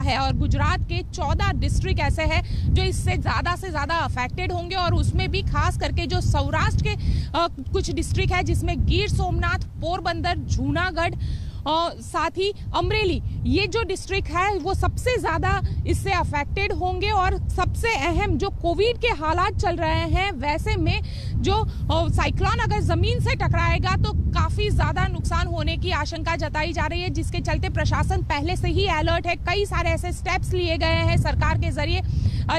है और गुजरात के 14 डिस्ट्रिक्ट ऐसे हैं जो इससे ज़्यादा से ज़्यादा अफेक्टेड होंगे और उसमें भी खास करके जो सौराष्ट्र के कुछ डिस्ट्रिक्ट है जिसमें गिर सोमनाथ, पोरबंदर, जूनागढ़ और साथ ही अमरेली, ये जो डिस्ट्रिक्ट है वो सबसे ज़्यादा इससे अफेक्टेड होंगे। और सबसे अहम जो कोविड के हालात चल रहे हैं वैसे में जो साइक्लोन अगर ज़मीन से टकराएगा तो काफ़ी ज़्यादा नुकसान होने की आशंका जताई जा रही है, जिसके चलते प्रशासन पहले से ही अलर्ट है। कई सारे ऐसे स्टेप्स लिए गए हैं सरकार के जरिए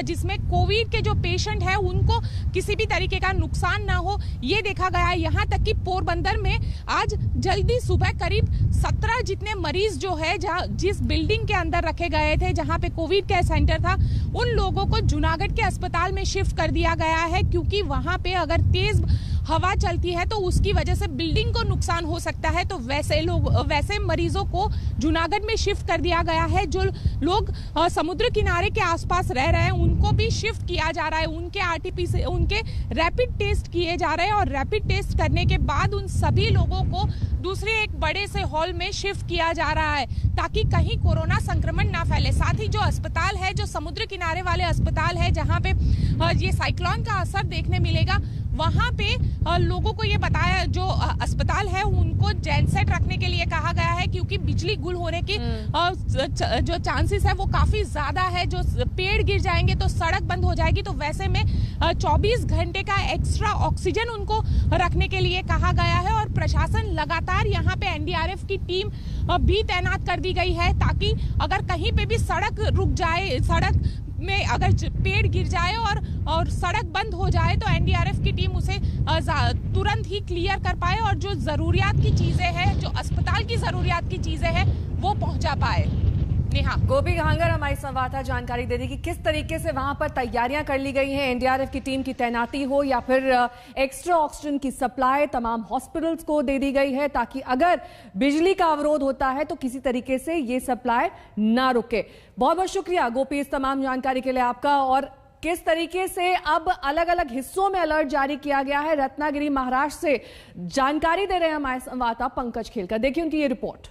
जिसमें कोविड के जो पेशेंट हैं उनको किसी भी तरीके का नुकसान ना हो, ये देखा गया है। यहाँ तक कि पोरबंदर में आज जल्दी सुबह करीब 17 जितने मरीज जो है जिस बिल्डिंग के अंदर रखे गए थे जहाँ पे कोविड केयर सेंटर था, उन लोगों को जूनागढ़ के अस्पताल में शिफ्ट कर दिया गया है, क्योंकि वहाँ पे अगर तेज हवा चलती है तो उसकी वजह से बिल्डिंग को नुकसान हो सकता है। तो वैसे मरीजों को जूनागढ़ में शिफ्ट कर दिया गया है। जो लोग समुद्र किनारे के आसपास रह रहे हैं उनको भी शिफ्ट किया जा रहा है, उनके आरटीपीसीआर, उनके रैपिड टेस्ट किए जा रहे हैं और रैपिड टेस्ट करने के बाद उन सभी लोगों को दूसरे एक बड़े से हॉल में शिफ्ट किया जा रहा है ताकि कहीं कोरोना संक्रमण ना फैले। साथ ही जो अस्पताल है, जो समुद्र किनारे वाले अस्पताल है जहाँ पे ये साइक्लोन का असर देखने मिलेगा, वहाँ पे लोगों को ये बताया, जो अस्पताल है उनको जेनसेट रखने के लिए कहा गया है, क्योंकि बिजली गुल होने की जो चांसेस है वो काफी ज्यादा है। जो पेड़ गिर जाएंगे तो सड़क बंद हो जाएगी, तो वैसे में 24 घंटे का एक्स्ट्रा ऑक्सीजन उनको रखने के लिए कहा गया है। और प्रशासन लगातार यहाँ पे एनडीआरएफ की टीम भी तैनात कर दी गई है ताकि अगर कहीं पे भी सड़क रुक जाए, सड़क में अगर पेड़ गिर जाए और सड़क बंद हो जाए तो एनडीआरएफ की टीम उसे तुरंत ही क्लियर कर पाए और जो जरूरियात की चीजें हैं, जो अस्पताल की जरूरियात की चीजें हैं, वो पहुंचा पाए। नेहा, गोपी घांगर हमारी संवाददाता जानकारी दे दी कि किस तरीके से वहां पर तैयारियां कर ली गई हैं। एनडीआरएफ की टीम की तैनाती हो या फिर एक्स्ट्रा ऑक्सीजन की सप्लाई तमाम हॉस्पिटल्स को दे दी गई है ताकि अगर बिजली का अवरोध होता है तो किसी तरीके से ये सप्लाई ना रुके। बहुत बहुत शुक्रिया गोपी इस तमाम जानकारी के लिए आपका। और किस तरीके से अब अलग अलग हिस्सों में अलर्ट जारी किया गया है, रत्नागिरी महाराष्ट्र से जानकारी दे रहे हैं हमारे संवाददाता पंकज खेलकर। देखिए उनकी ये रिपोर्ट।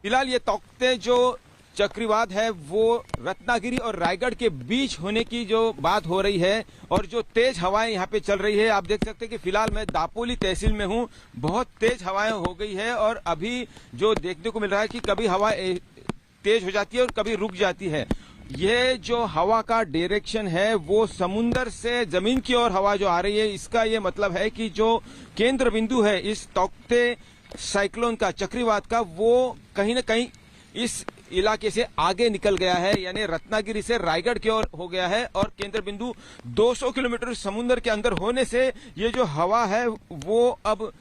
फिलहाल ये तौकते जो चक्रवात है वो रत्नागिरी और रायगढ़ के बीच होने की जो बात हो रही है और जो तेज हवाएं यहाँ पे चल रही है, आप देख सकते हैं कि फिलहाल मैं दापोली तहसील में हूँ। बहुत तेज हवाएं हो गई है और अभी जो देखने को मिल रहा है कि कभी हवा तेज हो जाती है और कभी रुक जाती है। ये जो हवा का डायरेक्शन है वो समुंदर से जमीन की ओर हवा जो आ रही है, इसका ये मतलब है कि जो केंद्र बिंदु है इस तौकते साइक्लोन का, चक्रवात का, वो कहीं न कहीं इस इलाके से आगे निकल गया है, यानी रत्नागिरी से रायगढ़ की ओर हो गया है और केंद्र बिंदु 200 किलोमीटर समुद्र के अंदर होने से ये जो हवा है वो अब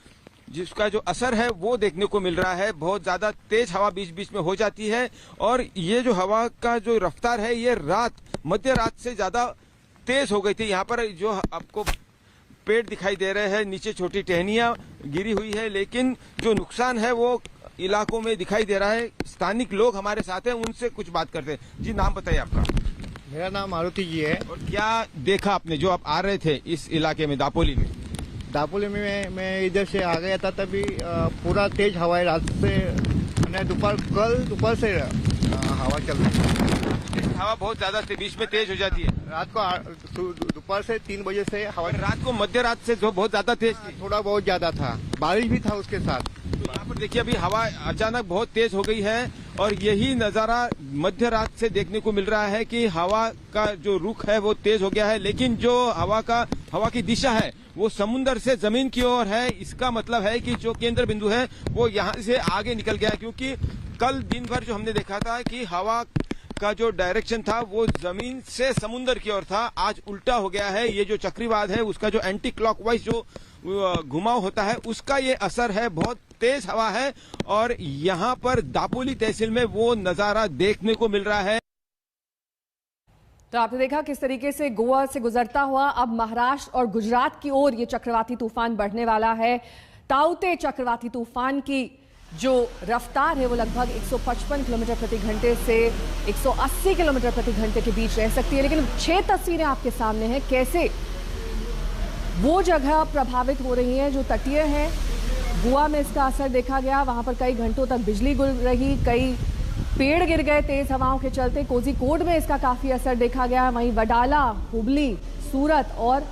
जिसका जो असर है वो देखने को मिल रहा है। बहुत ज्यादा तेज हवा बीच बीच में हो जाती है और ये जो हवा का जो रफ्तार है ये मध्य रात से ज्यादा तेज हो गई थी। यहाँ पर जो आपको पेड़ दिखाई दे रहे हैं, नीचे छोटी टहनियां गिरी हुई है, लेकिन जो नुकसान है वो इलाकों में दिखाई दे रहा है। स्थानिक लोग हमारे साथ हैं, उनसे कुछ बात करते हैं। जी, नाम बताइए आपका। मेरा नाम मारुति जी है। और क्या देखा आपने जो आप आ रहे थे इस इलाके में, दापोली में? दापोली में मैं इधर से आ गया था, तभी पूरा तेज हवाएं रात से, कल दोपहर से हवा चल रही है। हवा बहुत ज्यादा बीच में तेज हो जाती है। रात को दोपहर से 3 बजे से हवा, रात को मध्य रात से जो बहुत ज्यादा तेज थी, थोड़ा बहुत ज्यादा था, बारिश भी था उसके साथ। तो यहाँ पर देखिए अभी हवा अचानक बहुत तेज हो गई है और यही नजारा मध्य रात से देखने को मिल रहा है कि हवा का जो रुख है वो तेज हो गया है, लेकिन जो हवा की दिशा है वो समुद्र से जमीन की ओर है। इसका मतलब है कि जो केंद्र बिंदु है वो यहाँ से आगे निकल गया, क्योंकि कल दिन भर जो हमने देखा था कि हवा का जो डायरेक्शन था वो जमीन से समुद्र की ओर था, आज उल्टा हो गया है। ये जो चक्रवात है उसका जो एंटी क्लॉकवाइज जो घुमाव होता है उसका ये असर है। बहुत तेज हवा है और यहाँ पर दापोली तहसील में वो नजारा देखने को मिल रहा है। तो आपने देखा किस तरीके से गोवा से गुजरता हुआ अब महाराष्ट्र और गुजरात की ओर ये चक्रवाती तूफान बढ़ने वाला है। ताउते चक्रवाती तूफान की जो रफ्तार है वो लगभग 155 किलोमीटर प्रति घंटे से 180 किलोमीटर प्रति घंटे के बीच रह सकती है। लेकिन 6 तस्वीरें आपके सामने हैं, कैसे वो जगह प्रभावित हो रही हैं जो तटीय हैं। गोवा में इसका असर देखा गया, वहां पर कई घंटों तक बिजली गुल रही, कई पेड़ गिर गए तेज हवाओं के चलते। कोझिकोड में इसका काफी असर देखा गया। वहीं वडाला, हुबली, सूरत और